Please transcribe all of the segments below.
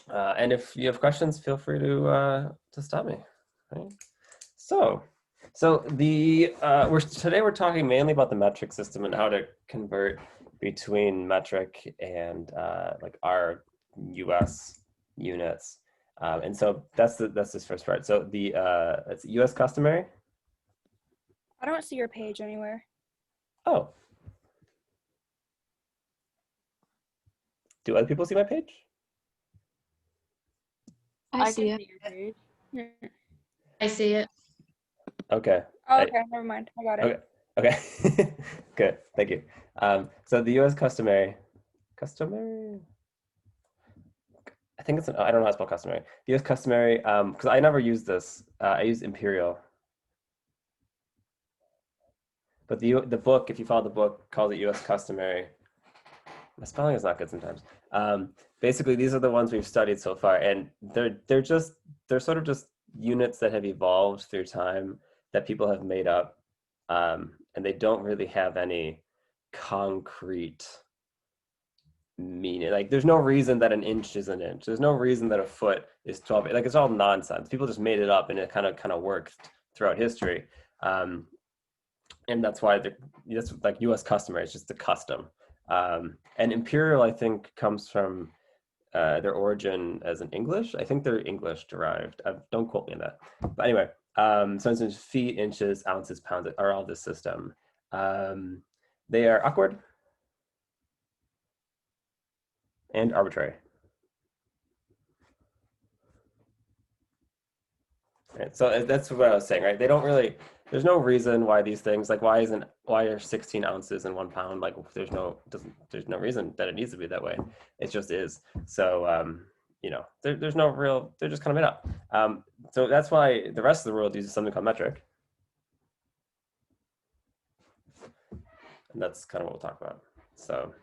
And if you have questions, feel free to stop me. Right? So, we're talking mainly about the metric system and how to convert between metric and like our U.S. units. And so that's this first part. So it's U.S. customary. I don't see your page anywhere. Oh, do other people see my page? I I see can it. see your page. Yeah. I see it. Okay. Oh, okay, never mind. I got it. Okay. Okay. Good. Thank you. So the U.S. customary. I think I don't know how to spell customary. The U.S. customary, because I never use this. I use imperial. But the book, if you follow the book, calls it U.S. customary. My spelling is not good sometimes. Basically, these are the ones we've studied so far, and they're sort of just units that have evolved through time that people have made up, and they don't really have any concrete meaning. Like, there's no reason that an inch is an inch. There's no reason that a foot is 12. Like, it's all nonsense. People just made it up, and it kind of worked throughout history. Um, and that's why that's like U.S. customary. It's just a custom. And imperial, I think, comes from their origin as an English. I think they're English derived. Don't quote me on that. But anyway, so instance, feet, inches, ounces, pounds are all this system. Um, they are awkward and arbitrary. Right? So that's what I was saying, right? They don't really. There's no reason why these things, like why are 16 ounces in 1 pound? Like there's no reason that it needs to be that way. It just is. So there's no real. They're just kind of made up. So that's why the rest of the world uses something called metric, and that's kind of what we'll talk about. So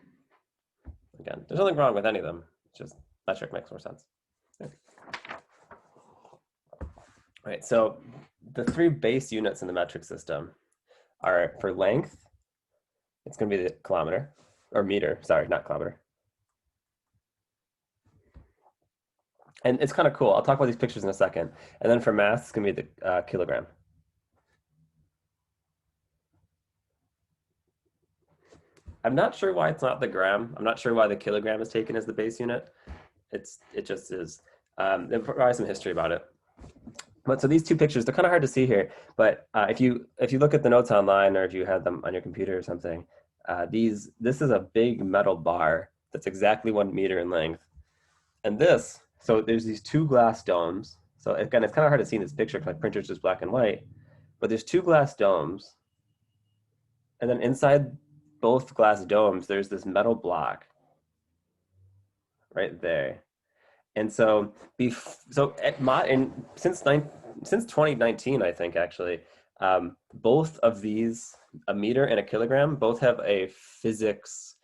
again, there's nothing wrong with any of them. It's just metric makes more sense. Okay. Right. So the three base units in the metric system are for length. It's going to be the kilometer or meter. Sorry, not kilometer. And it's kind of cool. I'll talk about these pictures in a second. And then for mass, it's going to be the kilogram. I'm not sure why it's not the gram. I'm not sure why the kilogram is taken as the base unit. It just is. There's probably some history about it. But so these two pictures, they're kind of hard to see here. But if you look at the notes online, or if you have them on your computer or something, this is a big metal bar that's exactly 1 meter in length. And so there's these two glass domes. So again, it's kind of hard to see in this picture because my printer's just black and white. But there's two glass domes, and then inside both glass domes, there's this metal block right there. And so, since 2019, I think actually, both of these, a meter and a kilogram, both have a physics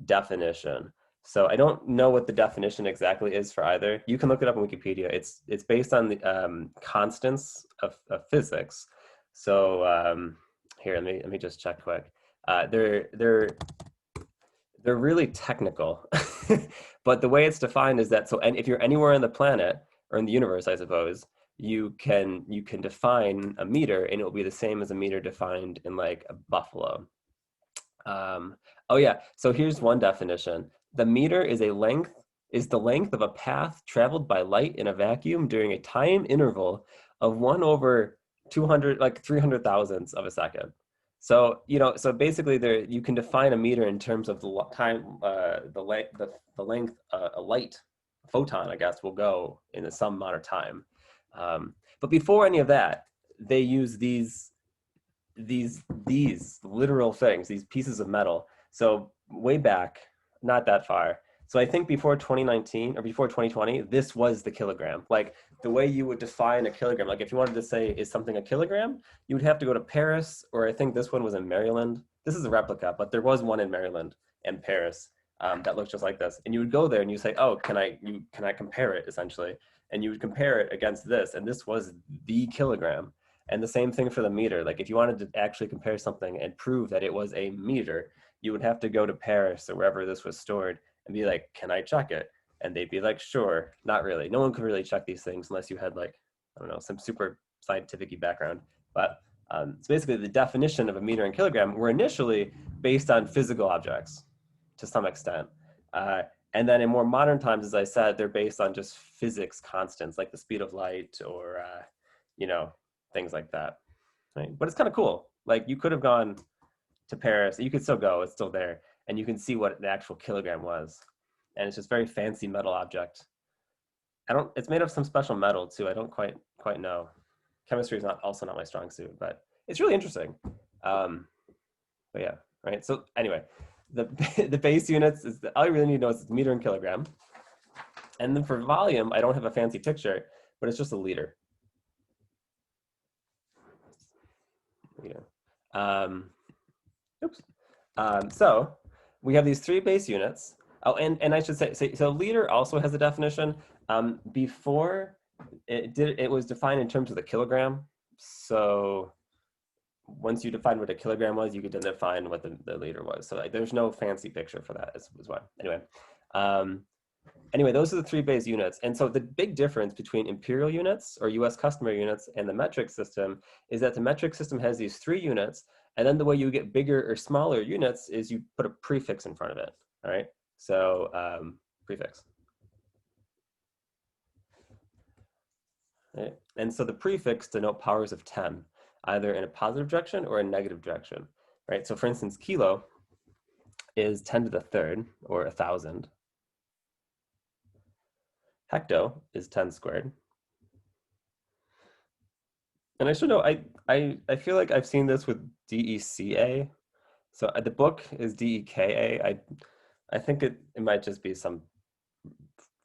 definition. So I don't know what the definition exactly is for either. You can look it up on Wikipedia. It's based on the constants of physics. So here, let me just check quick. They're really technical, but the way it's defined is that and if you're anywhere on the planet or in the universe, I suppose you can define a meter, and it will be the same as a meter defined in like a buffalo. Um, oh yeah, so here's one definition: the meter is the length of a path traveled by light in a vacuum during a time interval of 1/200, like 300 thousandths of a second. So so basically, there you can define a meter in terms of the time, the length a light photon, I guess, will go in some amount of time. But before any of that, they use these literal things, these pieces of metal. So way back, not that far. So I think before 2019 or before 2020, this was the kilogram. Like the way you would define a kilogram. Like if you wanted to say, is something a kilogram, you would have to go to Paris, or I think this one was in Maryland. This is a replica, but there was one in Maryland and Paris that looks just like this. And you would go there and you say, oh, can I compare it, essentially? And you would compare it against this, and this was the kilogram. And the same thing for the meter. Like if you wanted to actually compare something and prove that it was a meter, you would have to go to Paris or wherever this was stored and be like, can I check it? And they'd be like, sure, not really. No one could really check these things unless you had like, I don't know, some super scientific background. But so basically the definition of a meter and kilogram were initially based on physical objects to some extent. And then in more modern times, as I said, they're based on just physics constants like the speed of light or, you know, things like that. Right? But it's kind of cool. Like you could have gone to Paris, you could still go, it's still there. And you can see what the actual kilogram was. And it's just very fancy metal object. It's made of some special metal too. I don't quite know. Chemistry is also not my strong suit, but it's really interesting. But yeah, right. So anyway, the base units is all you really need to know is meter and kilogram. And then for volume, I don't have a fancy picture, but it's just a liter. So we have these 3 base units. Oh, and I should say, so liter also has a definition. Before it was defined in terms of the kilogram. So once you defined what a kilogram was, you could then define what the liter was. So like, there's no fancy picture for that as well. Anyway, those are the 3 base units. And so the big difference between imperial units or US customary units and the metric system is that the metric system has these 3 units. And then the way you get bigger or smaller units is you put a prefix in front of it. All right. So prefix. Right? And so the prefix denote powers of 10, either in a positive direction or a negative direction. Right. So for instance, kilo is 10 to the 3rd or 1,000. Hecto is 10 squared. And I should know, I feel like I've seen this with DECA. So the book is DEKA. I think it might just be some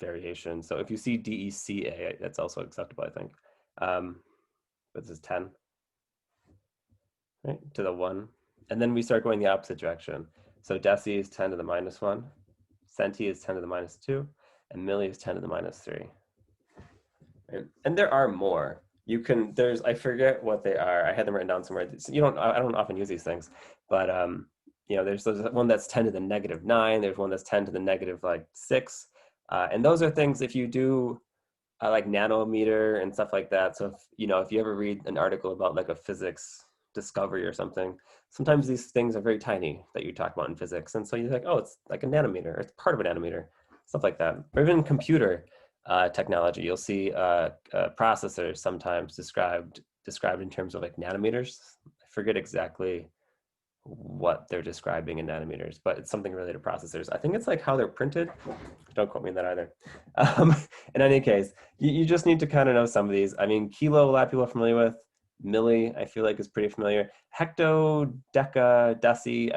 variation. So if you see DECA, that's also acceptable, I think. But this is 10, right, to the 1. And then we start going the opposite direction. So deci is 10 to the minus 1. Centi is 10 to the minus 2. And milli is 10 to the minus 3. Right? And there are more. I forget what they are. I had them written down somewhere. I don't often use these things, but there's one that's 10 to the negative 9. There's one that's 10 to the negative like 6. And those are things if you do like nanometer and stuff like that. So if you ever read an article about like a physics discovery or something, sometimes these things are very tiny that you talk about in physics. And so you're like, oh, it's like a nanometer, or it's part of a nanometer, stuff like that. Or even computer technology, you'll see processors sometimes described in terms of like nanometers. I forget exactly what they're describing in nanometers, but it's something related to processors. I think it's like how they're printed. Don't quote me on that either. In any case, you just need to kind of know some of these. I mean, kilo, a lot of people are familiar with. Milli, I feel like is pretty familiar. Hecto, deca, deci,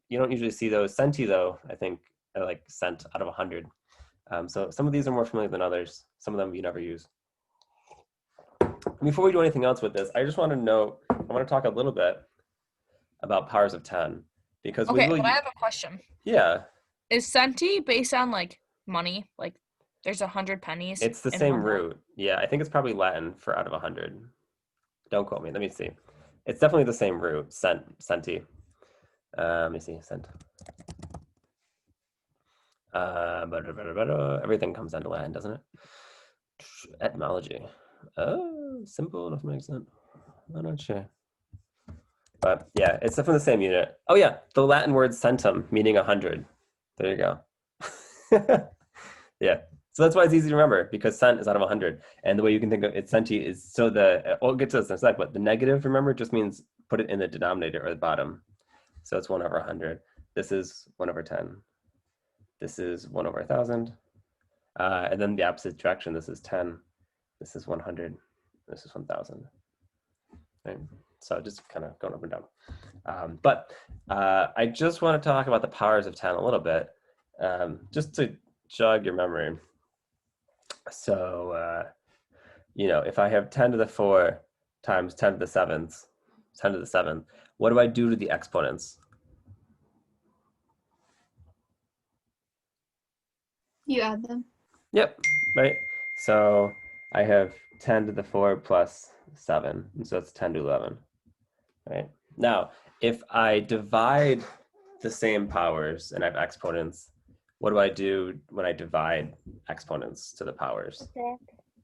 you don't usually see those. Centi though, I think are like cent out of 100. So some of these are more familiar than others. Some of them you never use. Before we do anything else with this, I just want to talk a little bit about powers of 10 because but I have a question. Yeah. Is centi based on like money? Like there's 100 pennies? It's the same root. Yeah, I think it's probably Latin for out of 100. Don't quote me. Let me see. It's definitely the same root, centi. Let me see, cent. Everything comes down to Latin, doesn't it? Etymology. Oh, simple doesn't make sense. I'm not sure. But yeah, it's definitely the same unit. Oh yeah, the Latin word centum, meaning 100. There you go. Yeah, so that's why it's easy to remember, because cent is out of 100. And the way you can think of it, centi is, so we'll get to this in a sec, but the negative, remember, just means put it in the denominator or the bottom. So it's 1 over 100. This is 1 over 10. This is 1 over 1,000. And then the opposite direction, this is 10. This is 100. This is 1,000. Right? So just kind of going up and down. But I just want to talk about the powers of 10 a little bit, just to jog your memory. So, if I have 10 to the 4 times 10 to the 7th, 10 to the 7th, what do I do to the exponents? You add them. Yep, right. So I have 10 to the 4 plus 7, and so it's 10 to 11, right? Now, if I divide the same powers and I have exponents, what do I do when I divide exponents to the powers? Okay.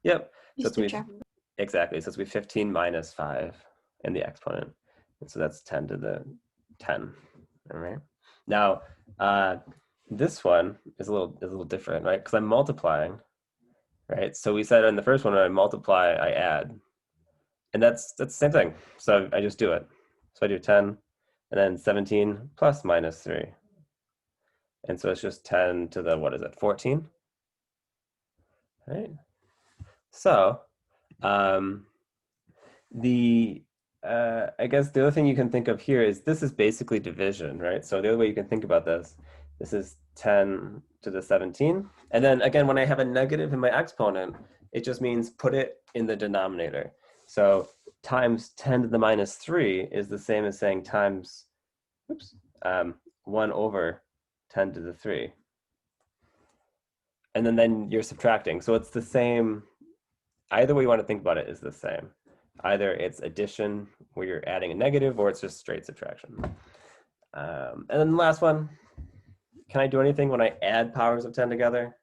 Yep. You So it's we subtract. exactly. So it's we 15 minus 5 in the exponent. And so that's 10 to the 10. All right. Now, this one is a little different, right? Because I'm multiplying, right? So we said in the first one, when I multiply, I add. And that's the same thing. So I just do it. So I do 10 and then 17 plus minus 3. And so it's just 10 to the, what is it, 14? Right? So I guess the other thing you can think of here is this is basically division, right? So the other way you can think about this is 10 to the 17. And then again, when I have a negative in my exponent, it just means put it in the denominator. So times 10 to the minus 3 is the same as saying times, 1 over 10 to the 3. And then you're subtracting. So it's the same, either way you want to think about it is the same. Either it's addition where you're adding a negative or it's just straight subtraction. And then the last one, can I do anything when I add powers of 10 together?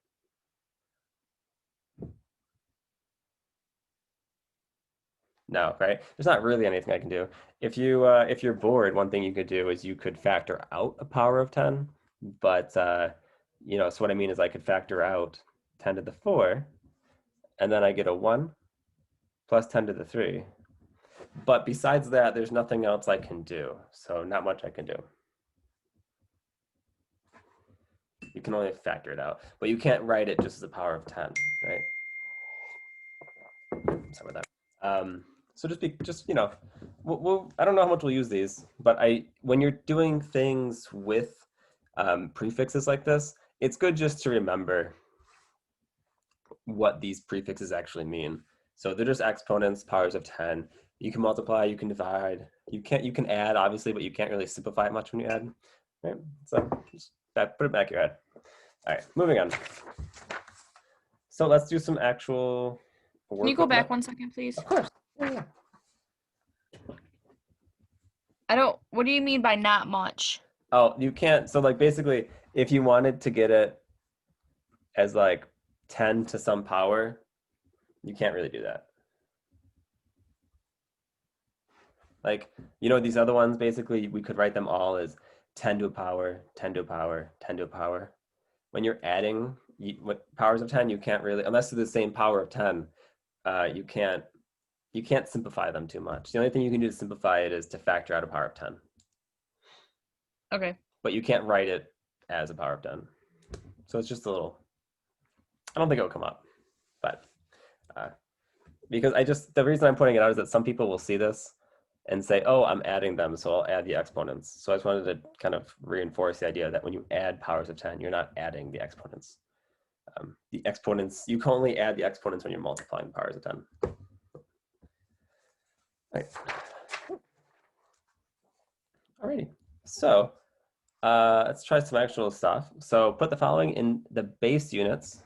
No, right? There's not really anything I can do. If you're bored, one thing you could do is you could factor out a power of 10, but you know, so what I mean is I could factor out 10 to the 4, and then I get a 1 plus 10 to the 3. But besides that, there's nothing else I can do. So not much I can do. You can only factor it out, but you can't write it just as a power of 10, right? Sorry about that. So just you know, I don't know how much we'll use these, but when you're doing things with prefixes like this, it's good just to remember what these prefixes actually mean. So they're just exponents, powers of 10. You can multiply, you can divide, you can add obviously, but you can't really simplify it much when you add. Right? So just put it back in your head. All right, moving on. So let's do some actual work. Can you go with back that. 1 second, please? Of course. Yeah. What do you mean by not much? Oh, you can't. So like basically, if you wanted to get it as like 10 to some power, you can't really do that. Like, you know, these other ones, basically, we could write them all as 10 to a power, 10 to a power, 10 to a power. When you're adding powers of 10, you can't really, unless they're the same power of 10, you can't simplify them too much. The only thing you can do to simplify it is to factor out a power of 10. Okay. But you can't write it as a power of 10. So it's just a little, I don't think it will come up, but because the reason I'm pointing it out is that some people will see this and say, oh, I'm adding them, so I'll add the exponents. So I just wanted to kind of reinforce the idea that when you add powers of 10, you're not adding the exponents. The exponents, you can only add the exponents when you're multiplying powers of 10. Right. Alrighty, so let's try some actual stuff. So put the following in the base units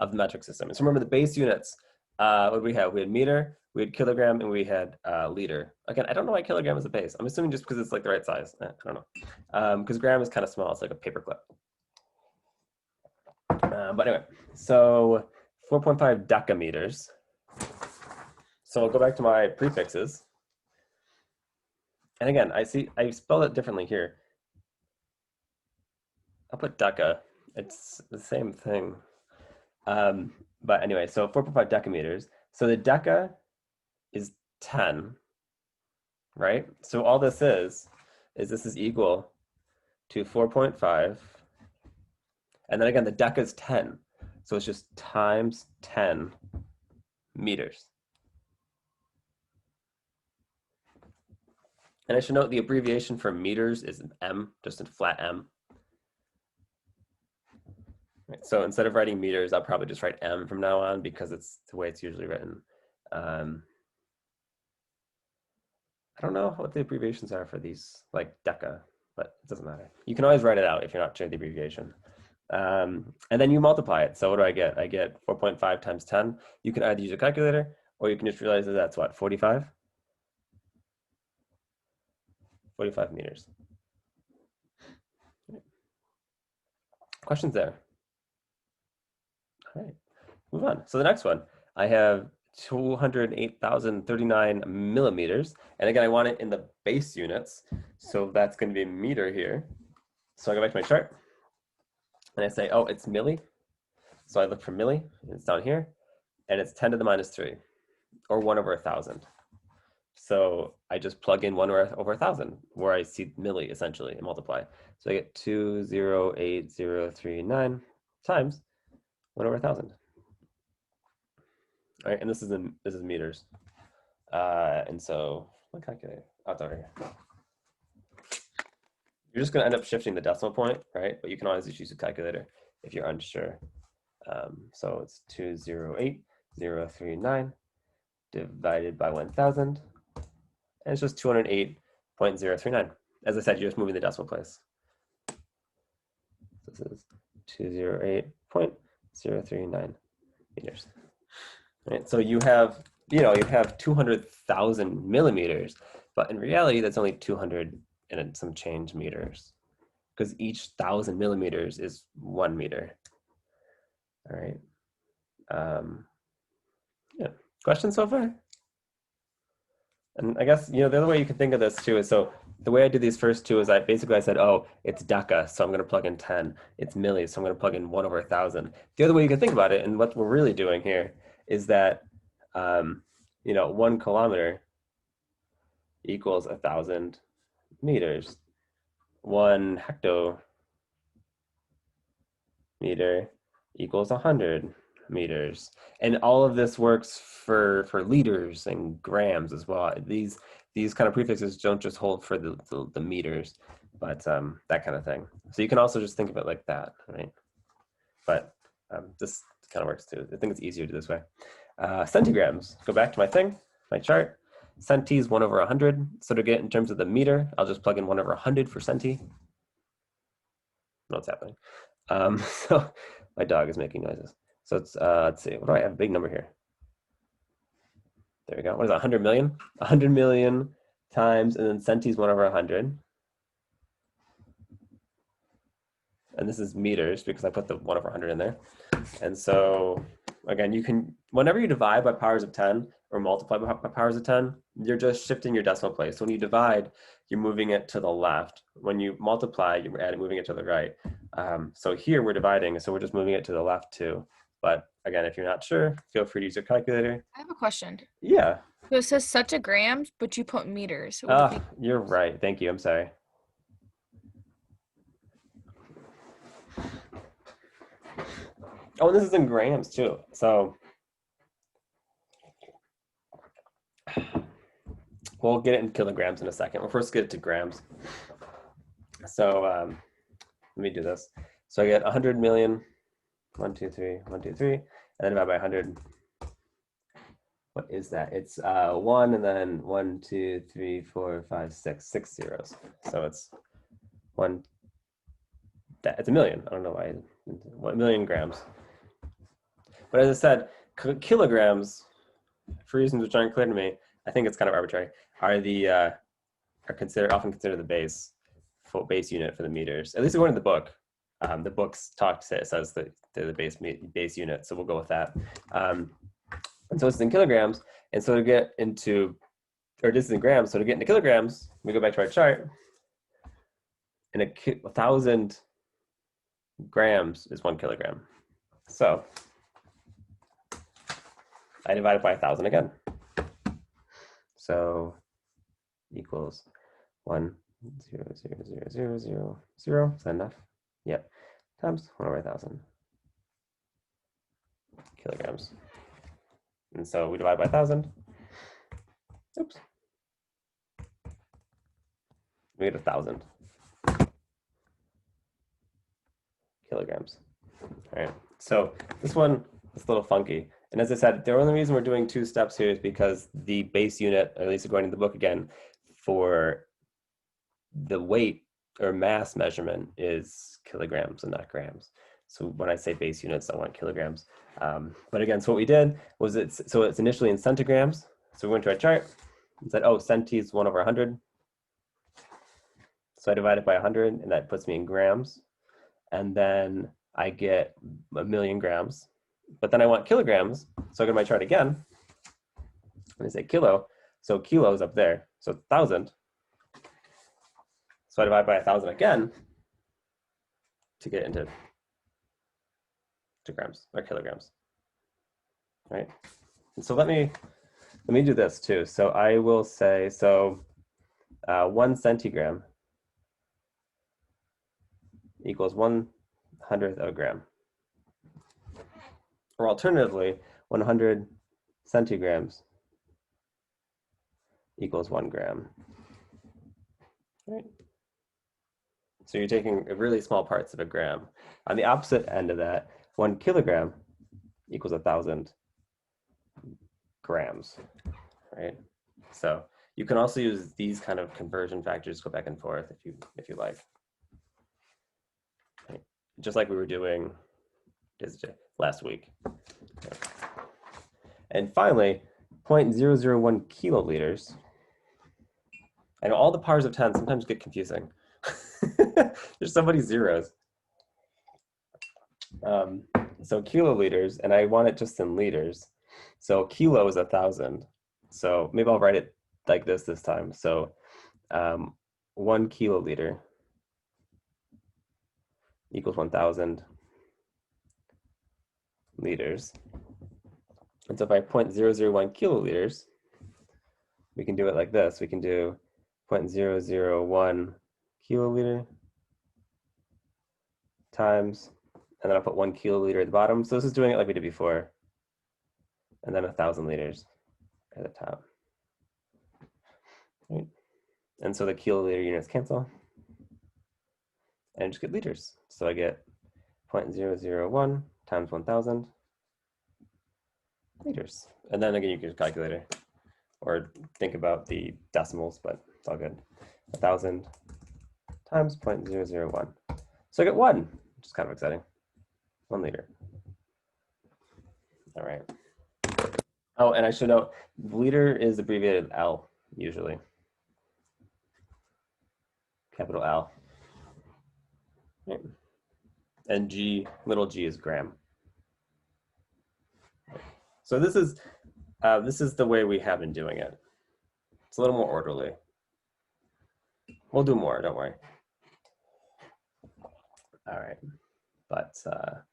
of the metric system. So remember the base units, what did we have? We had meter, we had kilogram, and we had liter. Again, I don't know why kilogram is a base. I'm assuming just because it's like the right size. I don't know. Because gram is kind of small. It's like a paper clip. But anyway, so 4.5 decameters. So I'll go back to my prefixes. And again, I spelled it differently here. I'll put deca. It's the same thing. But anyway, so 4.5 decameters. So the deca is 10, right? So all this is this is equal to 4.5. And then again, the deca is 10. So it's just times 10 meters. And I should note the abbreviation for meters is M, just a flat M. Right, so instead of writing meters, I'll probably just write M from now on because it's the way it's usually written. I don't know what the abbreviations are for these, like deca, but it doesn't matter. You can always write it out if you're not sure the abbreviation. And then you multiply it. So what do I get? I get 4.5 times 10. You can either use a calculator or you can just realize that that's what, 45? 45 meters. Questions there? All right, move on. So the next one, I have 208,039 millimeters. And again, I want it in the base units. So that's going to be a meter here. So I go back to my chart and I say, oh, it's milli. So I look for milli, and it's down here, and it's 10 to the minus 3, or 1 over 1,000. So I just plug in 1 over 1,000, where I see milli essentially, and multiply. So I get 208,039 times 1 over 1,000. All right, and this is meters. And so my calculator, oh, it's over here. You're just going to end up shifting the decimal point, right? But you can always just use a calculator if you're unsure. So it's 208,039 divided by 1,000, and it's just 208.039. As I said, you're just moving the decimal place. This is 208.039 meters. All right, so you have 200,000 millimeters, but in reality, that's only 200 and some change meters, because each 1,000 millimeters is 1 meter. All right. Yeah. Questions so far? And I guess, the other way you can think of this too is, so the way I did these first two is I said, oh, it's deca, so I'm going to plug in 10. It's milli, so I'm going to plug in 1 over 1,000. The other way you can think about it, and what we're really doing here, is that, 1 kilometer equals 1,000 meters. 1 hectometer equals 100 meters, and all of this works for liters and grams as well. These kind of prefixes don't just hold for the meters, but that kind of thing. So you can also just think of it like that, right? But this kind of works too. I think it's easier to do this way. Centigrams. Go back to my chart. Centi is 1 over 100. So to get in terms of the meter, I'll just plug in 1 over 100 for centi. What's happening? So my dog is making noises. So it's, let's see, what do I have? A big number here. There we go. What is that, 100 million? 100 million times, and then centi is 1 over 100. And this is meters because I put the 1 over 100 in there. And so, again, you can, whenever you divide by powers of 10 or multiply by powers of 10, you're just shifting your decimal place. When you divide, you're moving it to the left. When you multiply, you're moving it to the right. So here we're dividing, so we're just moving it to the left too. But again, if you're not sure, feel free to use your calculator. I have a question. Yeah. So it says such a grams, but you put meters. Would it be- You're right. Thank you. I'm sorry. Oh, and this is in grams too. So we'll get it in kilograms in a second. We'll first get it to grams. So let me do this. So I get 100 million, 1, 2, 3, 1, 2, 3, and then divide by 100. What is that? It's 1 and then 1, 2, 3, 4, 5, 6 zeros. So it's it's a million. I don't know why. 1 million grams. But as I said, kilograms, for reasons which aren't clear to me, I think it's kind of arbitrary, are often considered the base unit for the meters. At least according to the book. The book's says that they're the base unit, so we'll go with that. And so it's in kilograms, and so to get into, or this is in grams, so to get into kilograms, we go back to our chart, and 1,000 grams is 1 kilogram. So I divide it by 1,000 again. So equals 1, 0, 0, 0, 0, 0, 0. Is that enough? Yep. Times 1 over 1,000 kilograms. And so we divide by 1,000. Oops. We get 1,000 kilograms. All right. So this one is a little funky. And as I said, the only reason we're doing 2 steps here is because the base unit, or at least according to the book again, for the weight or mass measurement is kilograms and not grams. So when I say base units, I want kilograms. But again, so what we did was it's initially in centigrams. So we went to our chart and said, oh, centi is 1 over 100. So I divide it by 100, and that puts me in grams. And then I get 1,000,000 grams. But then I want kilograms, so I go to my chart again, and I say kilo. So kilo is up there, so 1,000. So I divide by 1,000 again to get into grams or kilograms, right? And so let me do this too. So I will say, 1 centigram equals 1/100th of a gram. Or alternatively, 100 centigrams equals 1 gram. Right? So you're taking really small parts of a gram. On the opposite end of that, 1 kilogram equals 1,000 grams, right? So you can also use these kind of conversion factors, go back and forth if you like. Right? Just like we were doing last week. Okay. And finally, 0.001 kiloliters. I know all the powers of 10 sometimes get confusing. There's so many zeros. So kiloliters, and I want it just in liters. So kilo is 1,000. So maybe I'll write it like this time. So 1 kiloliter equals 1,000 liters. And so if I 0.001 kiloliters, we can do it like this. We can do 0.001 kiloliter times, and then I'll put 1 kiloliter at the bottom. So this is doing it like we did before. And then 1,000 liters at the top. Right. And so the kiloliter units cancel. And I just get liters. So I get 0.001 times 1,000 liters. And then again, you can use a calculator or think about the decimals, but it's all good. 1,000 times 0.001. So I get 1, which is kind of exciting. 1 liter. All right. Oh, and I should note, liter is abbreviated L usually. Capital L. Right. And G, little g is gram. So this is the way we have been doing it. It's a little more orderly. We'll do more, don't worry. All right, but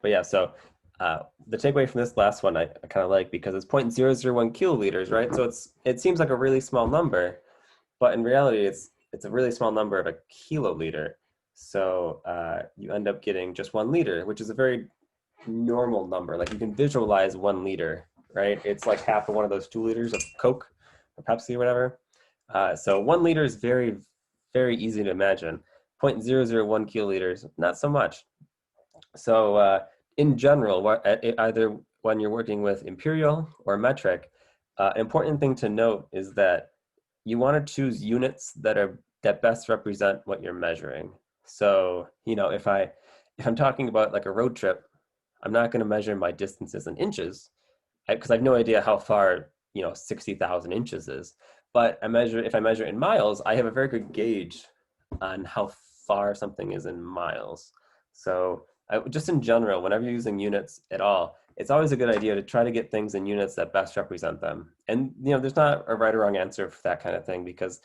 yeah, so the takeaway from this last one I kind of like, because it's 0.001 kiloliters, right? So it seems like a really small number, but in reality it's a really small number of a kiloliter. So you end up getting just 1 liter, which is a very normal number. Like you can visualize 1 liter, right? It's like half of one of those 2 liters of Coke or Pepsi or whatever. So 1 liter is very, very easy to imagine. 0.001 kiloliters, not so much. So in general, either when you're working with imperial or metric, an important thing to note is that you want to choose units that best represent what you're measuring. So, you know, if I'm talking about like a road trip, I'm not going to measure my distances in inches because I have no idea how far, 60,000 inches is. But if I measure in miles, I have a very good gauge on how far something is in miles. So just in general, whenever you're using units at all, it's always a good idea to try to get things in units that best represent them. And, there's not a right or wrong answer for that kind of thing because,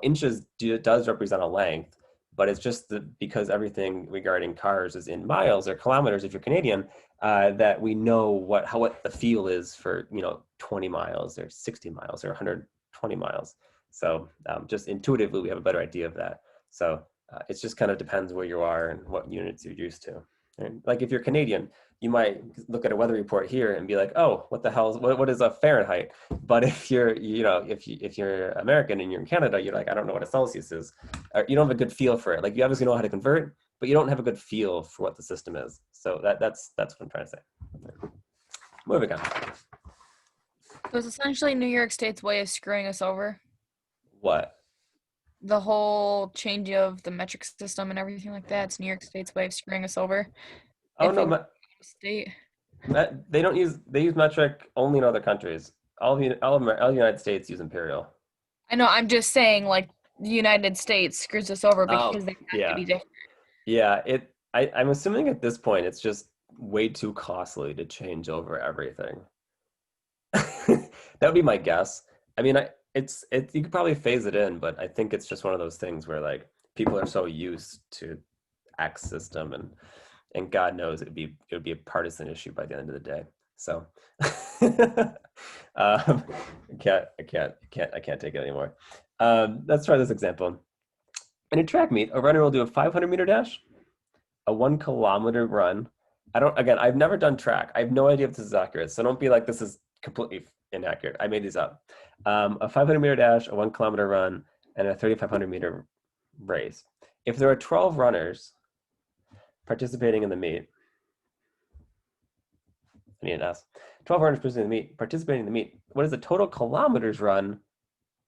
inches does represent a length, but it's just because everything regarding cars is in miles or kilometers, if you're Canadian, that we know what the feel is for, 20 miles or 60 miles or 120 miles. So just intuitively, we have a better idea of that. So it just kind of depends where you are and what units you're used to. And like if you're Canadian, you might look at a weather report here and be like, oh, what the hell, what is a Fahrenheit? But if you're, if you're American and you're in Canada, you're like, I don't know what a Celsius is. Or you don't have a good feel for it. Like you obviously know how to convert, but you don't have a good feel for what the system is. So that's what I'm trying to say. Moving on. So it's essentially New York State's way of screwing us over. What? The whole change of the metric system and everything like that. It's New York State's way of screwing us over. Oh, If no, we were state. they use metric only in other countries. All the United States use imperial. I know, I'm just saying, like, the United States screws us over because they have yeah. to be different. Yeah, I'm assuming at this point it's just way too costly to change over everything. That would be my guess. I mean, you could probably phase it in, but I think it's just one of those things where like people are so used to X system, and God knows it would be a partisan issue by the end of the day. So I can't take it anymore. Let's try this example. In a track meet, a runner will do a 500-meter dash, a 1 kilometer run. I've never done track. I have no idea if this is accurate. So don't be like, this is completely inaccurate. I made these up. A 500-meter dash, a 1 kilometer run, and a 3,500-meter race. If there are 12 runners participating in the meet, I need an S. 12 runners participating in the meet. What is the total kilometers run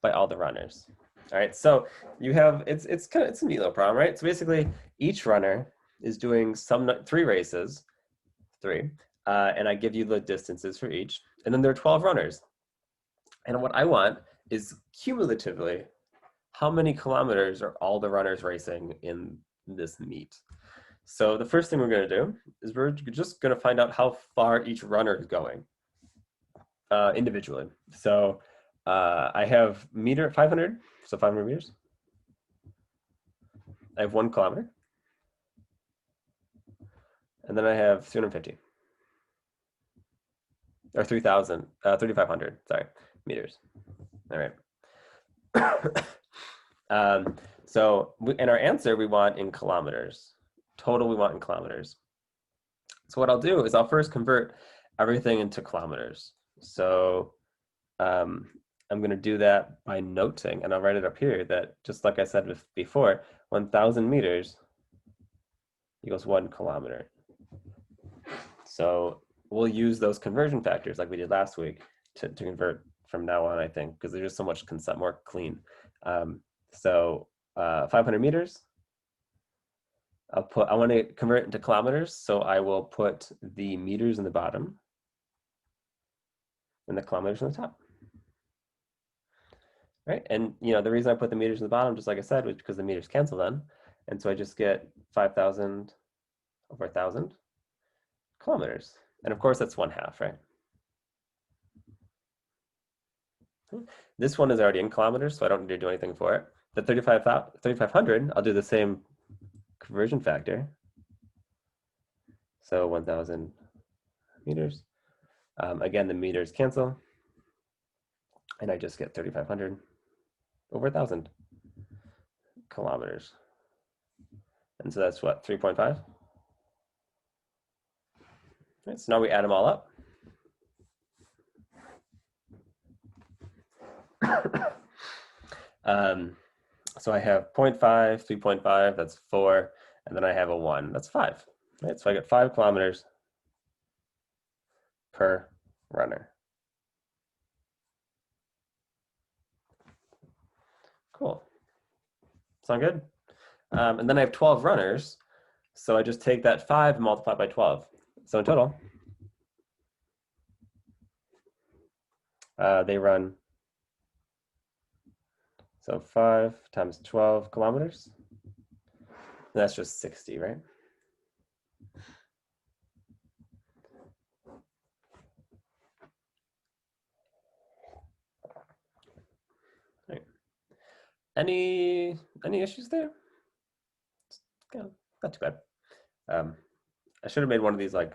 by all the runners? All right, so you have, it's a neat little problem, right? So basically each runner is doing 3 races, and I give you the distances for each, and then there are 12 runners. And what I want is cumulatively, how many kilometers are all the runners racing in this meet? So the first thing we're gonna do is we're just gonna find out how far each runner is going individually. So I have 500, so 500 meters. I have 1 kilometer. And then I have 350. Or 3,500, sorry, meters. All right. So in our answer, we want in kilometers. Total we want in kilometers. So what I'll do is I'll first convert everything into kilometers. So I'm going to do that by noting, and I'll write it up here, that just like I said before, 1,000 meters equals 1 kilometer. So we'll use those conversion factors like we did last week to convert from now on, I think, because they're just so much more clean. So 500 meters, I want to convert it into kilometers, so I will put the meters in the bottom and the kilometers on the top. Right, and the reason I put the meters in the bottom, just like I said, was because the meters cancel then, and so I just get 5,000 over 1,000 kilometers, and of course that's 1/2, right? This one is already in kilometers, so I don't need to do anything for it. The 3,500, I'll do the same conversion factor. So 1,000 meters. Again, the meters cancel, and I just get 3,500 over 1,000 kilometers. And so that's what, 3.5? Right, so now we add them all up. So I have 0.5, 3.5, that's 4, and then I have a 1, that's 5. Right, so I get 5 kilometers per runner. Cool. Sound good? And then I have 12 runners, so I just take that 5 and multiply by 12. So in total, they run, so 5 times 12 kilometers. And that's just 60, right? Right. Any issues there? Yeah, not too bad. I should have made one of these like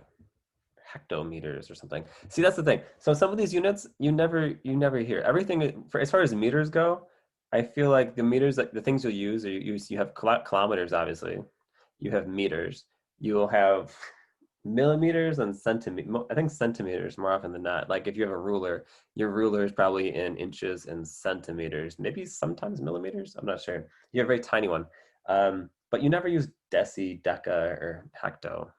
hectometers or something. See, that's the thing. So some of these units you never hear. Everything as far as meters go, I feel like the meters, like the things you'll use, you have kilometers, obviously. You have meters. You'll have millimeters and centimeters. I think centimeters more often than not. Like if you have a ruler, your ruler is probably in inches and centimeters, maybe sometimes millimeters. I'm not sure. You have a very tiny one. But you never use deci, deca, or hecto.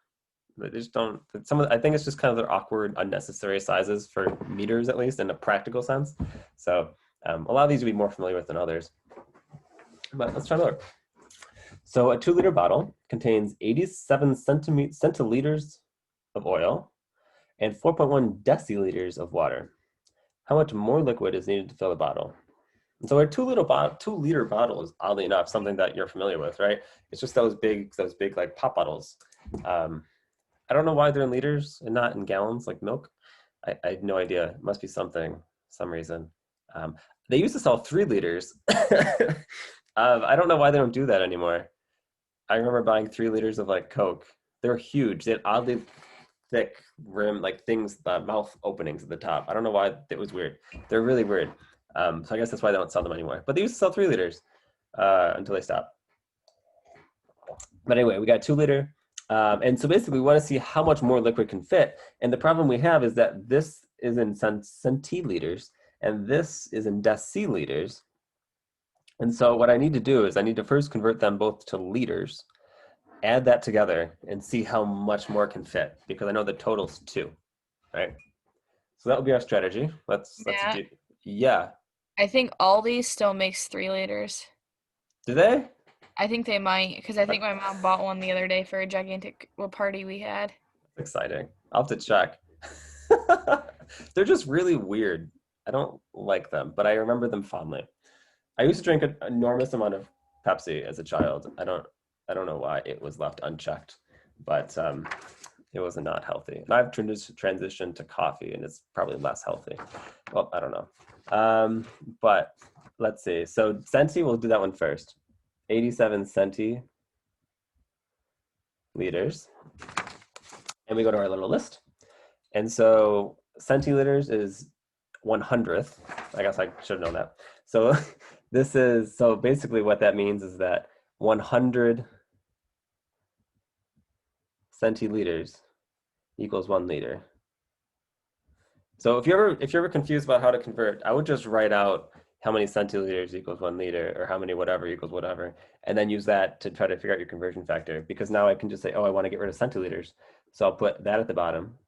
They just don't. I think it's just kind of their awkward, unnecessary sizes for meters, at least in a practical sense. So a lot of these you'll be more familiar with than others. But let's try to look. So a 2-liter bottle contains 87 centiliters of oil and 4.1 deciliters of water. How much more liquid is needed to fill the bottle? And so our 2 liter bottle is oddly enough something that you're familiar with, right? It's just those big like pop bottles. I don't know why they're in liters and not in gallons like milk. I had no idea. It must be some reason. They used to sell 3 liters. I don't know why they don't do that anymore. I remember buying 3 liters of like Coke. They're huge. They had oddly thick rim, like things, mouth openings at the top. I don't know why. It was weird. They're really weird. So I guess that's why they don't sell them anymore. But they used to sell 3 liters until they stopped. But anyway, we got 2 liter. And so basically we want to see how much more liquid can fit. And the problem we have is that this is in centiliters and this is in deciliters. And so what I need to do is I need to first convert them both to liters, add that together and see how much more can fit, because I know the total's 2, right? So that would be our strategy. Let's Yeah. do, yeah. I think Aldi still makes 3 liters. Do they? I think they might, because I think my mom bought one the other day for a gigantic party we had. Exciting. I'll have to check. They're just really weird. I don't like them, but I remember them fondly. I used to drink an enormous amount of Pepsi as a child. I don't know why it was left unchecked, but it was not healthy. And I've transitioned to coffee, and it's probably less healthy. Well, I don't know. But let's see. So centi, we'll do that one first. 87 centiliters. And we go to our little list. And so centiliters is 100th. I guess I should have known that. So so basically what that means is that 100 centiliters equals 1 liter. So if you're ever confused about how to convert, I would just write out how many centiliters equals 1 liter, or how many whatever equals whatever, and then use that to try to figure out your conversion factor. Because now I can just say, oh, I want to get rid of centiliters. So I'll put that at the bottom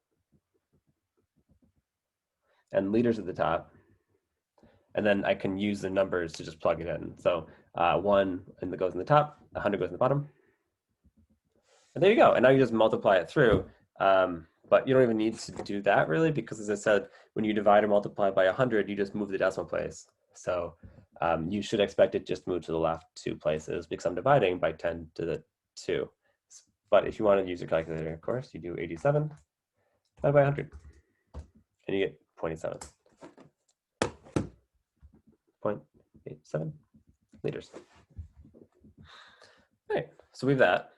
and liters at the top. And then I can use the numbers to just plug it in. So 1 goes in the top, 100 goes in the bottom. And there you go. And now you just multiply it through. But you don't even need to do that really, because as I said, when you divide or multiply by 100, you just move the decimal place. So you should expect it just move to the left 2 places, because I'm dividing by 10 to the 2. But if you want to use your calculator, of course, you do 87 divided by 100, and you get 0.87. 0.87 liters. All right, so we have that.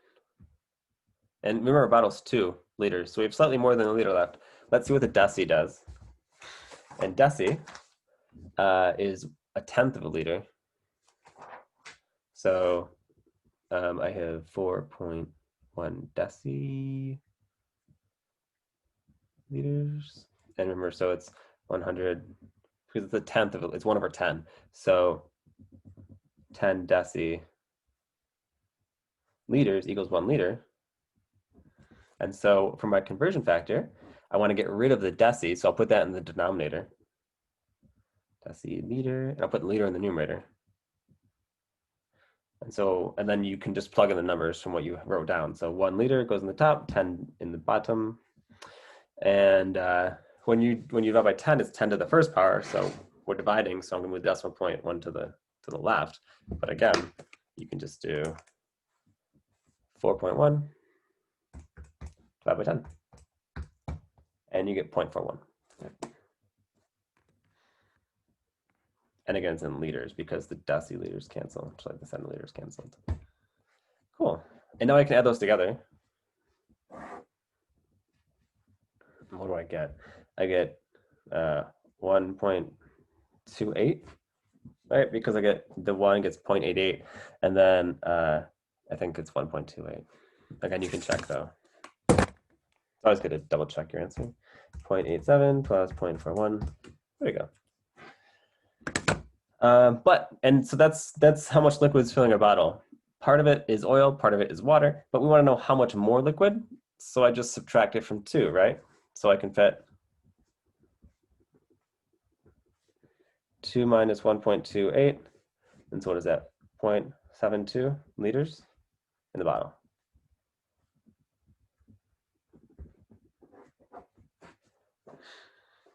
And remember, our bottle's 2 liters, so we have slightly more than a liter left. Let's see what the deci does. And deci is 1/10 of a liter. So I have 4.1 deciliters. And remember, so it's 100, because it's 1/10 of it, it's 1/10. So 10 deciliters equals 1 liter. And so for my conversion factor, I want to get rid of the deci, so I'll put that in the denominator. Deciliter, and I'll put liter in the numerator. And then you can just plug in the numbers from what you wrote down. So 1 liter goes in the top, 10 in the bottom. And when you divide by 10, it's 10 to the first power. So we're dividing, so I'm going to move the decimal point 1 to the left. But again, you can just do 4.1 divided by 10, and you get 0.41. And again, it's in liters because the deciliters cancel, just like the centiliters canceled. Cool. And now I can add those together. What do I get? I get 1.28, right? Because I get the 1 gets 0.88, and then I think it's 1.28. Again, you can check though. It's always good to double check your answer. 0.87 plus 0.41. There you go. So that's how much liquid is filling our bottle. Part of it is oil, part of it is water, but we want to know how much more liquid. So I just subtract it from 2, right? So I can fit 2 minus 1.28. And so what is that? 0.72 liters in the bottle.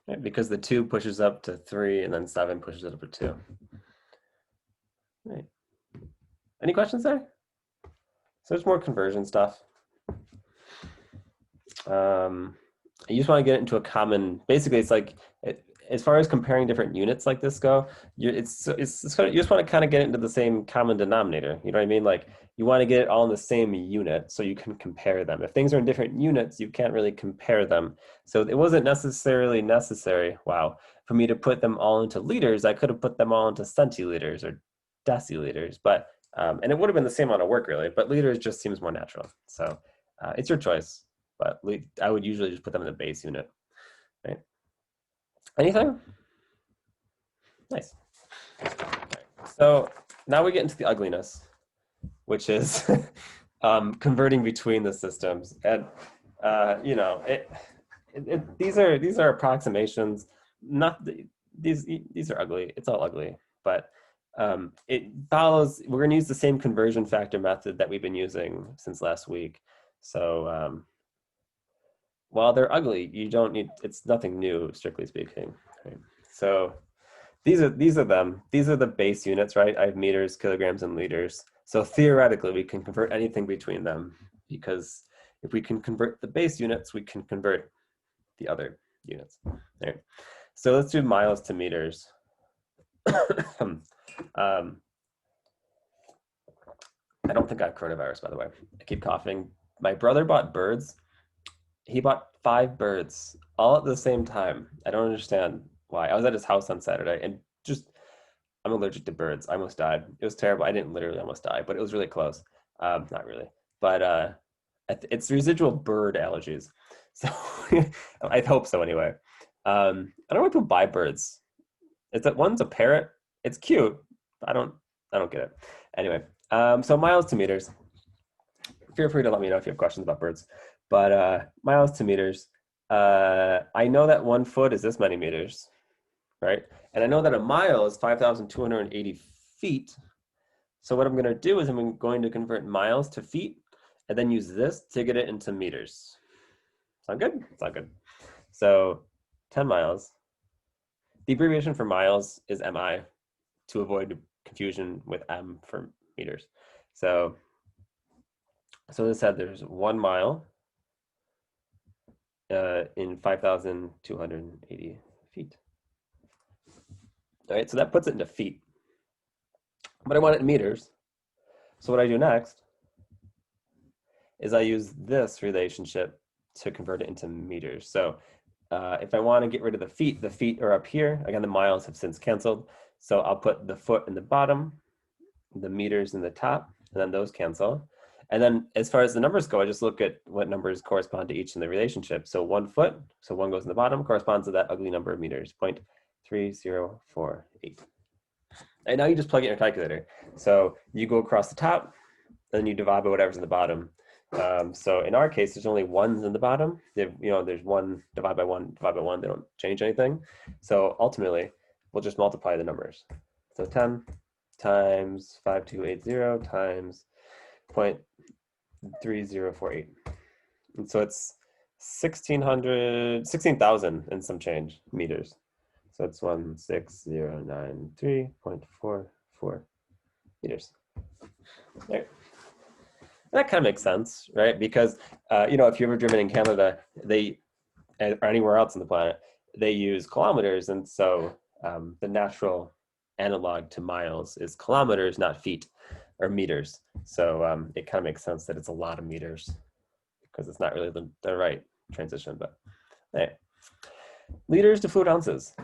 Right, because the 2 pushes up to 3 and then 7 pushes it up to 2. Any questions there? So there's more conversion stuff. You just want to get into a common, basically it's like, as far as comparing different units like this go, you just want to kind of get into the same common denominator. You know what I mean? Like you want to get it all in the same unit so you can compare them. If things are in different units, you can't really compare them. So it wasn't necessarily necessary, wow, for me to put them all into liters. I could have put them all into centiliters or deciliters, but, and it would have been the same amount of work really, but liters just seems more natural. So it's your choice, but I would usually just put them in the base unit, right? Anything? Nice. Okay. So now we get into the ugliness, which is converting between the systems. And you know, these are approximations. Not these are ugly. It's all ugly, but it follows. We're going to use the same conversion factor method that we've been using since last week. So while they're ugly, you don't need. It's nothing new, strictly speaking. Right? So these are them. These are the base units, right? I have meters, kilograms, and liters. So theoretically, we can convert anything between them because if we can convert the base units, we can convert the other units. Right? So let's do miles to meters. I don't think I have coronavirus, by the way. I keep coughing. My brother bought birds. He bought 5 birds all at the same time. I don't understand why. I was at his house on Saturday and just, I'm allergic to birds. I almost died. It was terrible. I didn't literally almost die, but it was really close. Not really, but it's residual bird allergies. So I hope so anyway. I don't know why people buy birds. It's that one's a parrot. It's cute. I don't get it. Anyway, so miles to meters. Feel free to let me know if you have questions about birds. But miles to meters, I know that 1 foot is this many meters, right? And I know that a mile is 5,280 feet. So what I'm going to do is I'm going to convert miles to feet and then use this to get it into meters. Sound good? Sound good. So 10 miles. The abbreviation for miles is MI to avoid confusion with M for meters. So this said there's 1 mile in 5,280 feet. All right, so that puts it into feet. But I want it in meters. So what I do next is I use this relationship to convert it into meters. So if I want to get rid of the feet are up here. Again, the miles have since canceled. So I'll put the foot in the bottom, the meters in the top, and then those cancel. And then as far as the numbers go, I just look at what numbers correspond to each in the relationship. So 1 foot, so 1 goes in the bottom, corresponds to that ugly number of meters, 0.3048. And now you just plug it in your calculator. So you go across the top, and then you divide by whatever's in the bottom. So in our case, there's only 1s in the bottom. There's 1 divided by 1 divided by 1. They don't change anything. So ultimately, we'll just multiply the numbers. So 10 times 5280 times 0.3048. And so it's 16,000 and some change meters. So it's 16093.44 meters. Right. That kind of makes sense, right? Because if you've ever driven in Canada, or anywhere else on the planet, they use kilometers, and so the natural analog to miles is kilometers, not feet or meters. So it kind of makes sense that it's a lot of meters because it's not really the right transition. But hey, liters to fluid ounces.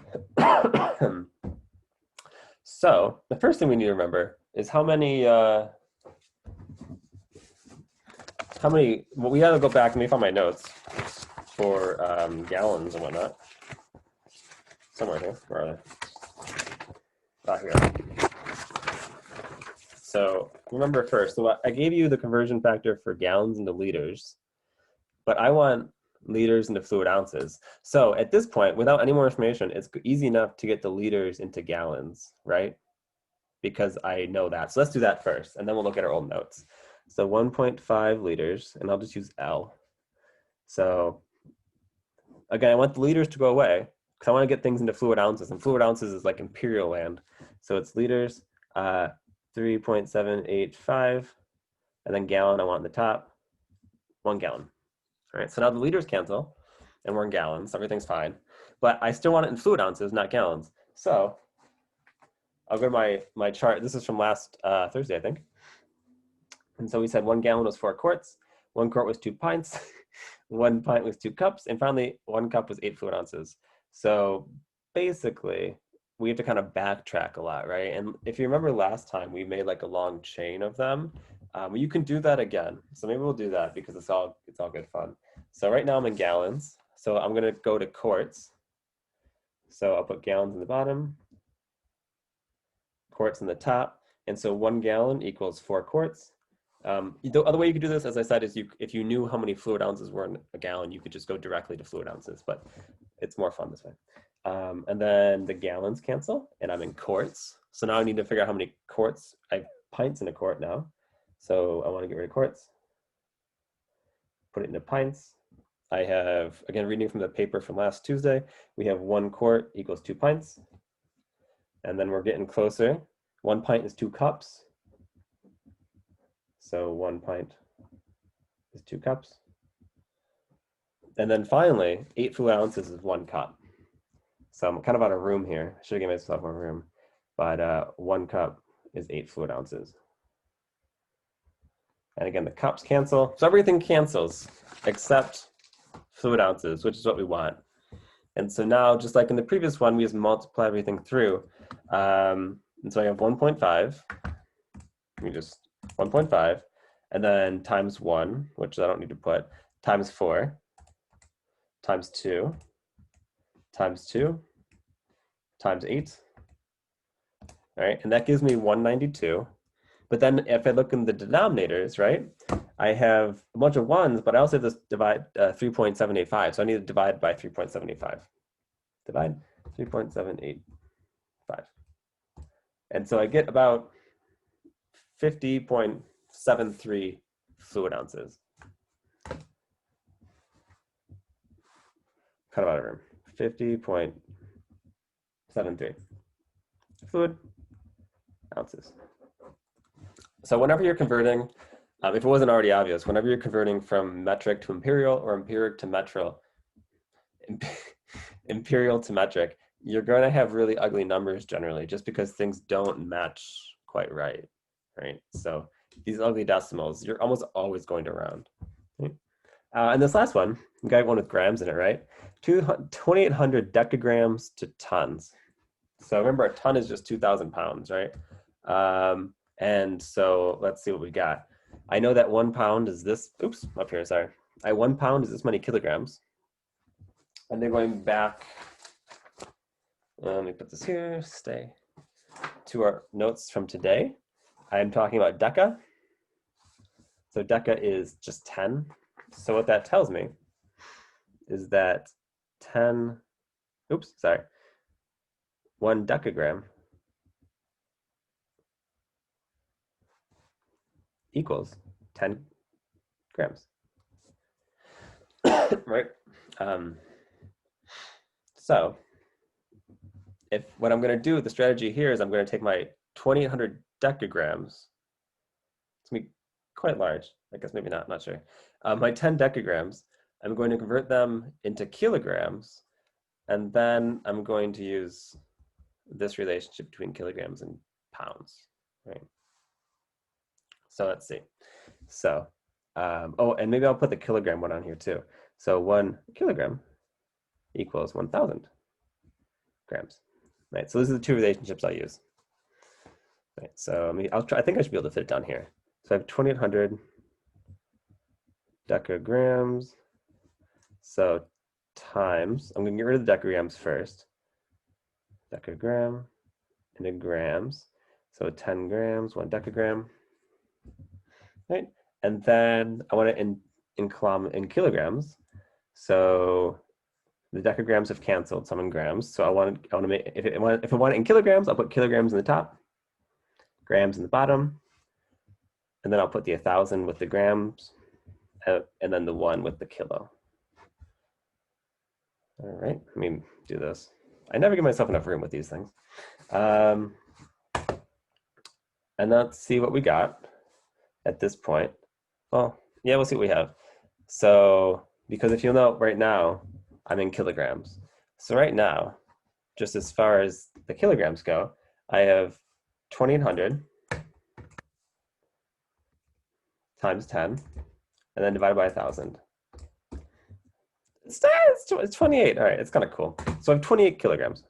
So the first thing we need to remember is how many. Well, we got to go back. Let me find my notes for gallons and whatnot. Somewhere here. Where are they? Ah, here. So remember first, so I gave you the conversion factor for gallons into liters, but I want liters into fluid ounces. So at this point, without any more information, it's easy enough to get the liters into gallons, right? Because I know that. So let's do that first, and then we'll look at our old notes. So 1.5 liters, and I'll just use L. So again, I want the liters to go away because I want to get things into fluid ounces, and fluid ounces is like imperial land. So it's liters. 3.785, and then gallon I want in the top, 1 gallon. All right, so now the liters cancel, and we're in gallons, so everything's fine. But I still want it in fluid ounces, not gallons. So I'll go to my chart. This is from last Thursday, I think. And so we said 1 gallon was 4 quarts, 1 quart was 2 pints, 1 pint was 2 cups, and finally 1 cup was 8 fluid ounces. So basically, we have to kind of backtrack a lot, right? And if you remember last time, we made like a long chain of them. You can do that again. So maybe we'll do that because it's all good fun. So right now I'm in gallons. So I'm gonna go to quarts. So I'll put gallons in the bottom, quarts in the top. And so 1 gallon equals 4 quarts. The other way you could do this, as I said, is if you knew how many fluid ounces were in a gallon, you could just go directly to fluid ounces, but it's more fun this way. And then the gallons cancel, and I'm in quarts. So now I need to figure out how many quarts. I have pints in a quart now. So I want to get rid of quarts, put it into pints. I have, again, reading from the paper from last Tuesday, we have 1 quart equals 2 pints. And then we're getting closer. 1 pint is 2 cups. So 1 pint is 2 cups. And then finally, 8 fluid ounces is 1 cup. So I'm kind of out of room here. I should have given myself more room. But 1 cup is 8 fluid ounces. And again, the cups cancel. So everything cancels except fluid ounces, which is what we want. And so now, just like in the previous one, we just multiply everything through. And so I have 1.5. We just 1.5, and then times 1, which I don't need to put, times 4, times 2, times 2, times 8. All right, and that gives me 192. But then if I look in the denominators, right, I have a bunch of 1s, but I also have to divide 3.785. So I need to divide by 3.785. Divide 3.785. And so I get about 50.73 fluid ounces. Kind of out of room. 50.73 fluid ounces. So whenever you're converting, if it wasn't already obvious, whenever you're converting from metric to imperial or imperial to metric, you're going to have really ugly numbers generally, just because things don't match quite right. So these ugly decimals, you're almost always going to round. Right? And this last one, we got one with grams in it, right? 2,800 decagrams to tons. So remember, a ton is just 2,000 pounds, right? And so let's see what we got. I know that 1 pound is this, oops, up here, sorry. 1 pound is this many kilograms. And they're going back, let me put this here, stay, to our notes from today. I'm talking about deca. So deca is just 10. So what that tells me is that 1 decagram equals 10 grams, right? So if what I'm going to do with the strategy here is I'm going to take my 2,800 decagrams. It's going to be quite large. I guess maybe not sure. My 10 decagrams, I'm going to convert them into kilograms, and then I'm going to use this relationship between kilograms and pounds, right? So let's see. So, oh, and maybe I'll put the kilogram one on here too. So 1 kilogram equals 1,000 grams, right? So these are the 2 relationships I'll use. Right, so I'll try. I think I should be able to fit it down here. So I have 2,800 decagrams. So times, I'm going to get rid of the decagrams first. Decagram into grams. So 10 grams, 1 decagram. Right, and then I want it in kilograms. So the decagrams have canceled, some in grams. So I want to make, if I want it in kilograms, I'll put kilograms in the top, grams in the bottom, and then I'll put the 1,000 with the grams, and then the 1 with the kilo. All right, let me do this. I never give myself enough room with these things. And let's see what we got at this point. Well, yeah, we'll see what we have. So, because if you'll note right now, I'm in kilograms. So right now, just as far as the kilograms go, I have 2,800 times 10, and then divided by 1,000. It's 28. All right, it's kind of cool. So I have 28 kilograms.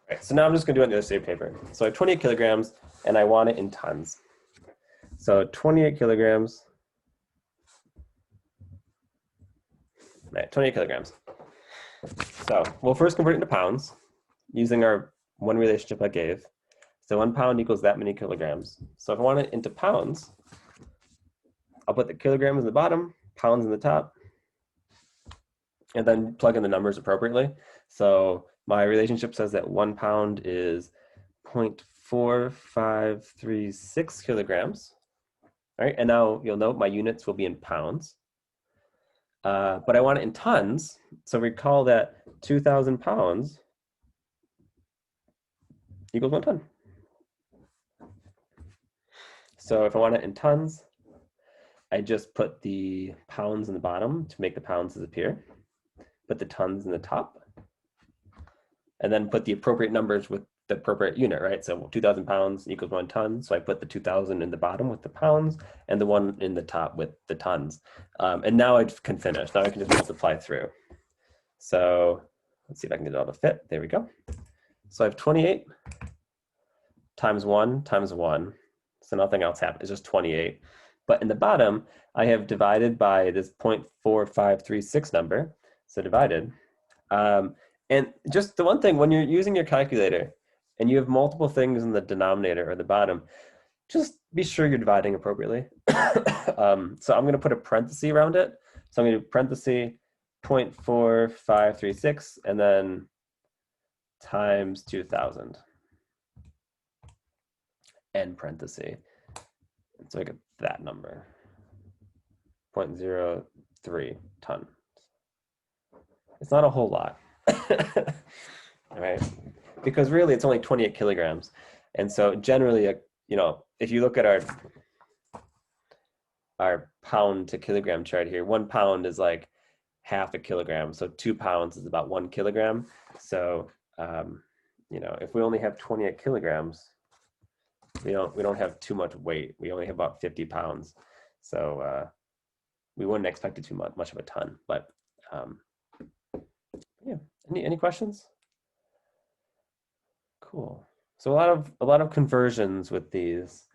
All right, so now I'm just going to do it on the other side of the paper. So I have 28 kilograms, and I want it in tons. So 28 kilograms. All right, 28 kilograms. So we'll first convert it into pounds using our one relationship I gave. So 1 pound equals that many kilograms. So if I want it into pounds, I'll put the kilograms in the bottom, pounds in the top, and then plug in the numbers appropriately. So my relationship says that 1 pound is 0.4536 kilograms. All right, and now you'll note my units will be in pounds. But I want it in tons. So recall that 2,000 pounds equals 1 ton. So if I want it in tons, I just put the pounds in the bottom to make the pounds disappear, put the tons in the top, and then put the appropriate numbers with the appropriate unit, right? So 2,000 pounds equals 1 ton. So I put the 2,000 in the bottom with the pounds and the one in the top with the tons. And now I can finish. Now I can just multiply through. So let's see if I can get it all to fit. There we go. So I have 28 times 1 times 1. So nothing else happened. It's just 28. But in the bottom, I have divided by this 0.4536 number. So divided. And just the one thing, when you're using your calculator and you have multiple things in the denominator or the bottom, just be sure you're dividing appropriately. So I'm going to put a parenthesis around it. So I'm going to do parenthesis 0.4536 and then times 2,000. End parenthesis. And so I get that number, 0.03 tons. It's not a whole lot. All right, because really it's only 28 kilograms. And so generally, if you look at our pound to kilogram chart here, 1 pound is like half a kilogram. So 2 pounds is about 1 kilogram. So, if we only have 28 kilograms, we don't have too much weight. We only have about 50 pounds. So we wouldn't expect it too much of a ton, but yeah. Any questions? Cool. So a lot of conversions with these,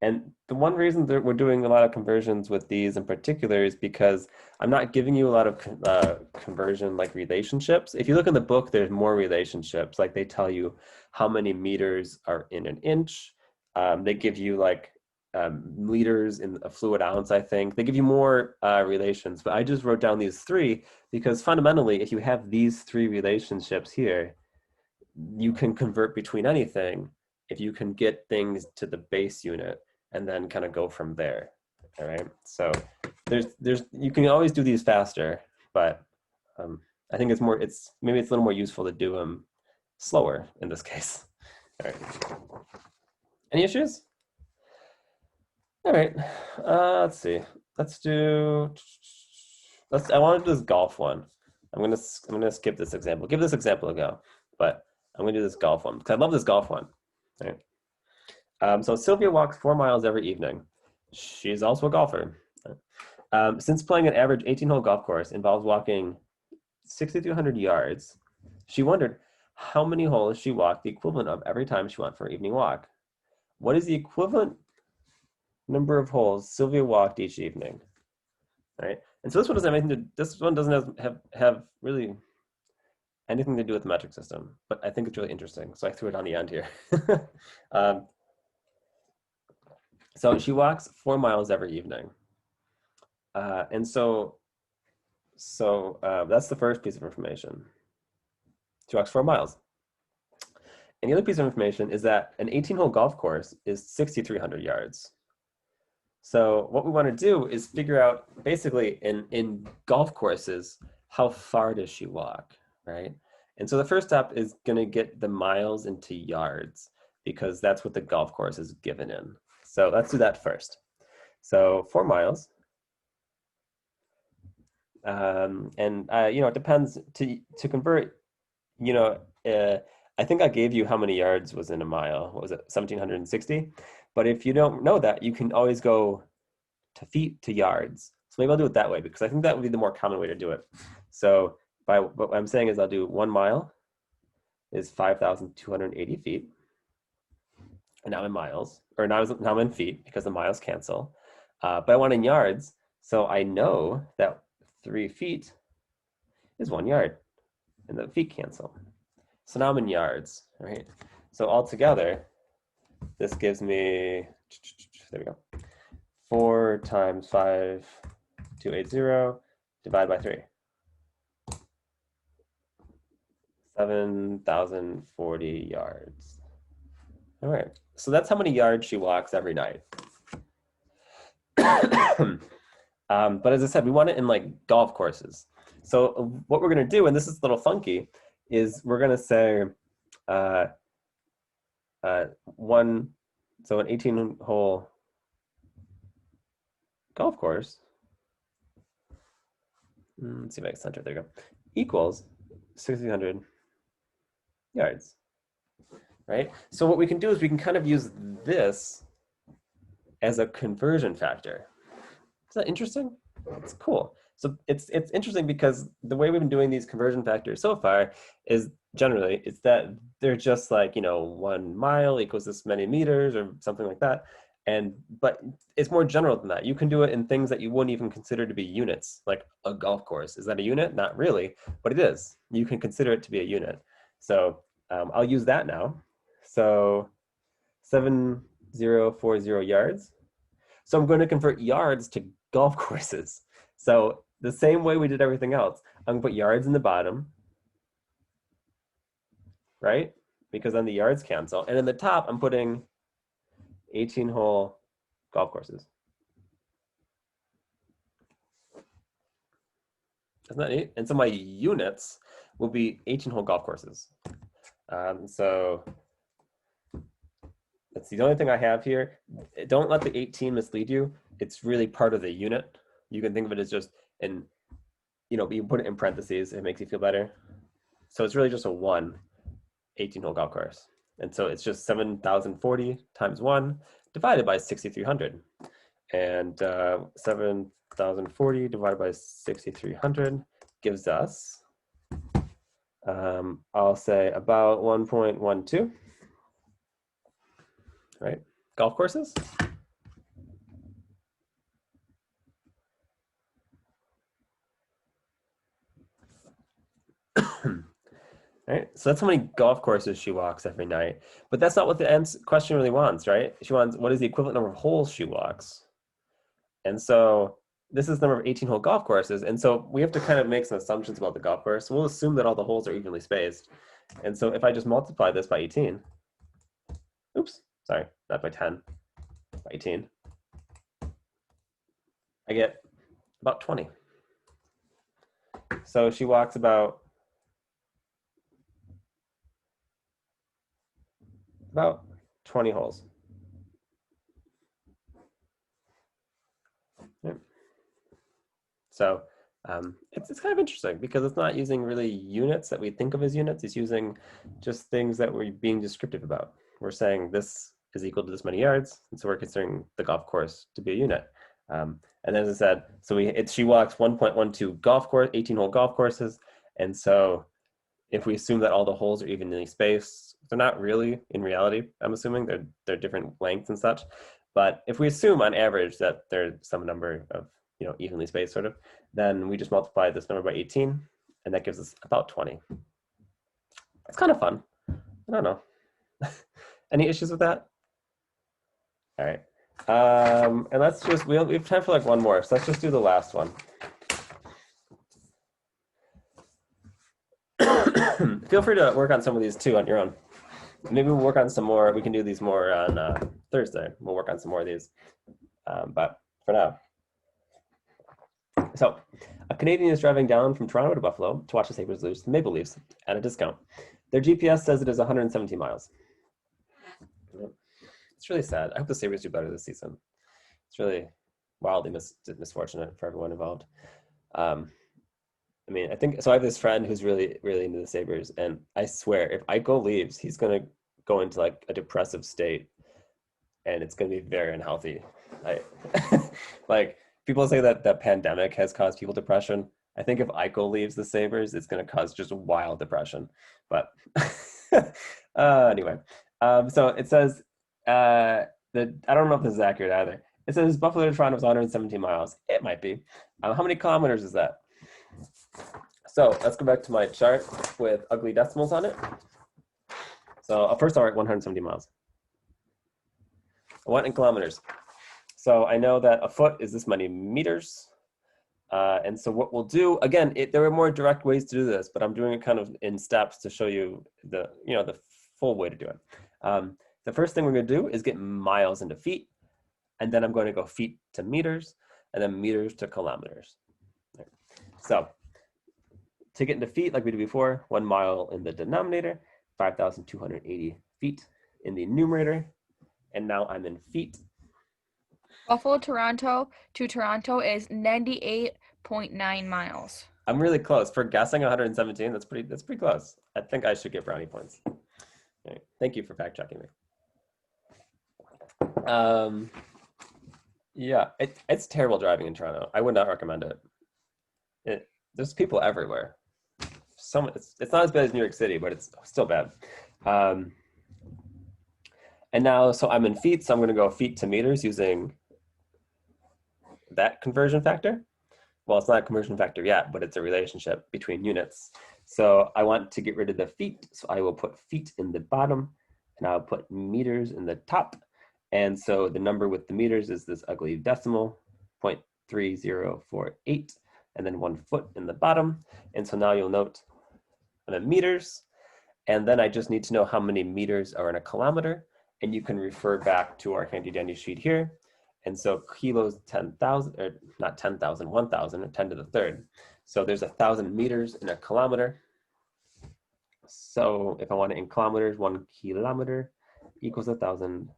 and the one reason that we're doing a lot of conversions with these in particular is because I'm not giving you a lot of conversion like relationships. If you look in the book, there's more relationships. Like they tell you how many meters are in an inch. They give you like liters in a fluid ounce, I think. They give you more relations, but I just wrote down these 3 because fundamentally, if you have these 3 relationships here, you can convert between anything if you can get things to the base unit and then kind of go from there. All right. So you can always do these faster, but I think maybe it's a little more useful to do them slower in this case. All right. Any issues? All right. Let's see. I want to do this golf one. I'm gonna skip this example. Give this example a go, but I'm gonna do this golf one because I love this golf one. All right. So Sylvia walks 4 miles every evening. She's also a golfer. Since playing an average 18-hole golf course involves walking 6,200 yards, she wondered how many holes she walked the equivalent of every time she went for an evening walk. What is the equivalent number of holes Sylvia walked each evening? All right. And so this one doesn't have really anything to do with the metric system, but I think it's really interesting. So I threw it on the end here. So she walks 4 miles every evening. And so that's the first piece of information. She walks 4 miles. And the other piece of information is that an 18-hole golf course is 6,300 yards. So what we want to do is figure out basically in golf courses, how far does she walk, right? And so the first step is gonna get the miles into yards because that's what the golf course is given in. So let's do that first. So 4 miles. It depends to convert, I think I gave you how many yards was in a mile. What was it, 1760? But if you don't know that, you can always go to feet to yards. So maybe I'll do it that way because I think that would be the more common way to do it. So what I'm saying is I'll do 1 mile is 5,280 feet. And now I'm in miles, or now I'm in feet because the miles cancel. But I want in yards, so I know that 3 feet is 1 yard, and the feet cancel. So now I'm in yards, right? So altogether, this gives me, there we go, 4 times 5,280 divided by 3. 7,040 yards. All right, so that's how many yards she walks every night. But as I said, we want it in like golf courses. So what we're gonna do, and this is a little funky, is we're gonna say an 18-hole golf course. Let's see if I can center, there you go, equals 6,300 yards, right? So what we can do is we can kind of use this as a conversion factor. Is that interesting? It's cool. So it's interesting because the way we've been doing these conversion factors so far is generally it's that they're just like, 1 mile equals this many meters or something like that. But it's more general than that. You can do it in things that you wouldn't even consider to be units, like a golf course. Is that a unit? Not really, but it is. You can consider it to be a unit. So I'll use that now. So 7,040 yards. So I'm going to convert yards to golf courses. So the same way we did everything else, I'm going to put yards in the bottom, right? Because then the yards cancel. And in the top, I'm putting 18-hole golf courses. Isn't that neat? And so my units will be 18-hole golf courses. So that's the only thing I have here. Don't let the 18 mislead you. It's really part of the unit. You can think of it as just you put it in parentheses. It makes you feel better. So it's really just a 18-hole golf course. And so it's just 7,040 times 1 divided by 6,300. And 7,040 divided by 6,300 gives us, I'll say about 1.12. Right? Golf courses. Right? So that's how many golf courses she walks every night. But that's not what the question really wants, right? She wants what is the equivalent number of holes she walks. And so this is the number of 18-hole golf courses. And so we have to kind of make some assumptions about the golf course. We'll assume that all the holes are evenly spaced. And so if I just multiply this by 18, oops, sorry, not by 10, by 18, I get about 20. So she walks about 20 holes. Yep. So it's kind of interesting because it's not using really units that we think of as units. It's using just things that we're being descriptive about. We're saying this is equal to this many yards, and so we're considering the golf course to be a unit. And as I said, so she walks 1.12 golf course, 18-hole golf courses, and so if we assume that all the holes are evenly spaced, they're not really in reality. I'm assuming they're different lengths and such, but if we assume on average that there's some number of evenly spaced sort of, then we just multiply this number by 18, and that gives us about 20. It's kind of fun. I don't know. Any issues with that? All right. And let's just, we have time for like one more. So let's just do the last one. Feel free to work on some of these too on your own. Maybe we'll work on some more. We can do these more on Thursday. We'll work on some more of these. But for now. So A Canadian is driving down from Toronto to Buffalo to watch the Sabres lose to the Maple Leafs at a discount. Their GPS says it is 117 miles. It's really sad. I hope the Sabres do better this season. It's really wildly misfortunate for everyone involved. I mean, I think so. I have this friend who's really, really into the Sabres, and I swear, if Eichel leaves, he's gonna go into like a depressive state, and it's gonna be very unhealthy. I like people say that the pandemic has caused people depression. I think if Eichel leaves the Sabres, it's gonna cause just wild depression. But anyway, so it says that I don't know if this is accurate either. It says Buffalo to Toronto is 117 miles. It might be. How many kilometers is that? So let's go back to my chart with ugly decimals on it. So first I'll write 170 miles. I want in kilometers. So I know that a foot is this many meters. And so what we'll do, again, there are more direct ways to do this, but I'm doing it kind of in steps to show you the full way to do it. The first thing we're going to do is get miles into feet, and then I'm going to go feet to meters, and then meters to kilometers. So to get into feet, like we did before, 1 mile in the denominator, 5,280 feet in the numerator, and now I'm in feet. Buffalo Toronto to Toronto is 98.9 miles. I'm really close for guessing 117. That's pretty close. I think I should get brownie points. Okay. Thank you for fact checking me. Yeah, it's terrible driving in Toronto. I would not recommend it. There's people everywhere. It's not as bad as New York City, but it's still bad. And now, so I'm in feet, so I'm going to go feet to meters using that conversion factor. Well, it's not a conversion factor yet, but it's a relationship between units. So I want to get rid of the feet, so I will put feet in the bottom, and I'll put meters in the top. And so the number with the meters is this ugly decimal, 0.3048, and then 1 foot in the bottom. And so now you'll note I'm in meters, and then I just need to know how many meters are in a kilometer, and you can refer back to our handy dandy sheet here. And so kilos 10,000, or not 10,000, 1,000, or 10 to the third. So there's 1,000 meters in a kilometer. So if I want it in kilometers, 1 kilometer equals 1,000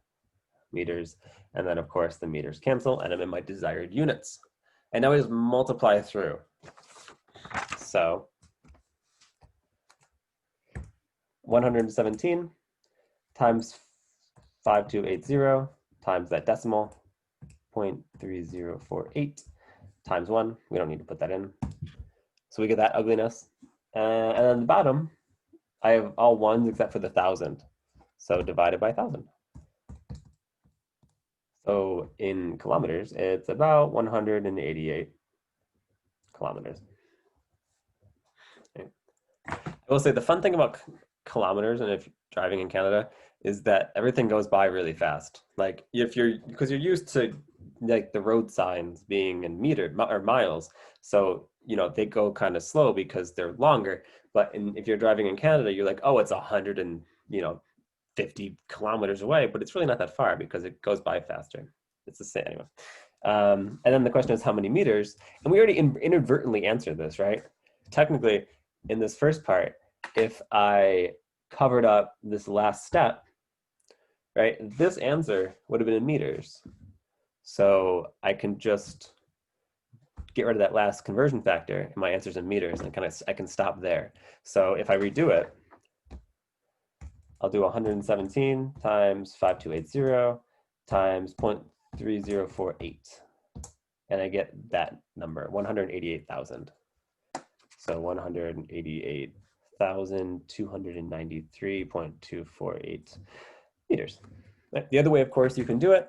meters. And then of course the meters cancel, and I'm in my desired units. And now I just multiply through. So 117 times 5280 times that decimal, 0.3048 times 1. We don't need to put that in. So we get that ugliness. And then the bottom, I have all ones except for the 1,000. So divided by 1,000. So in kilometers, it's about 188 kilometers. Okay. I will say the fun thing about kilometers, and if driving in Canada, is that everything goes by really fast. Like because you're used to like the road signs being in meter or miles, so they go kind of slow because they're longer. But if you're driving in Canada, you're like, oh, it's 150 kilometers away, but it's really not that far because it goes by faster. It's the same anyway. And then the question is how many meters, and we already inadvertently answered this, right? Technically, in this first part, if I covered up this last step, right, this answer would have been in meters. So I can just get rid of that last conversion factor, and my answer's in meters, and I can stop there. So if I redo it, I'll do 117 times 5280 times 0.3048, and I get that number, 188,000. So 188,293.248 meters. The other way, of course, you can do it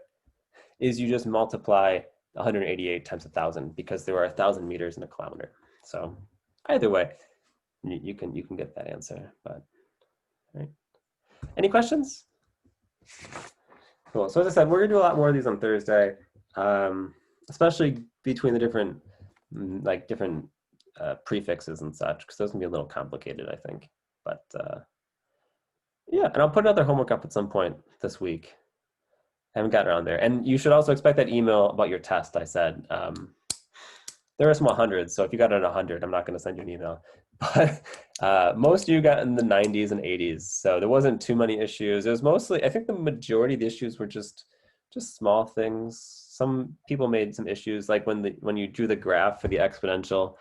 is you just multiply 188 times 1,000 because there are 1,000 meters in a kilometer. So either way, you can get that answer. But all right. Any questions? Cool. So as I said, we're gonna do a lot more of these on Thursday, especially between the different prefixes and such, because those can be a little complicated, I think. But yeah, and I'll put another homework up at some point this week. I haven't gotten around there. And you should also expect that email about your test I said there are small hundreds. So if you got it 100, I'm not going to send you an email. But most of you got in the 90s and 80s. So there wasn't too many issues. It was mostly, I think the majority of the issues were just small things. Some people made some issues, like when you drew the graph for the exponential,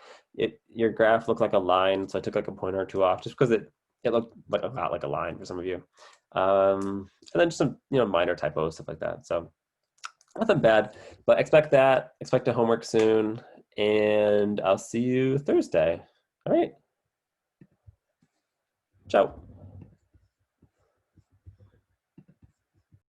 your graph looked like a line. So I took like a pointer or two off just because it looked like about like a line for some of you. And then just some, minor typos, stuff like that. So nothing bad, but expect a homework soon, and I'll see you Thursday. All right. Ciao.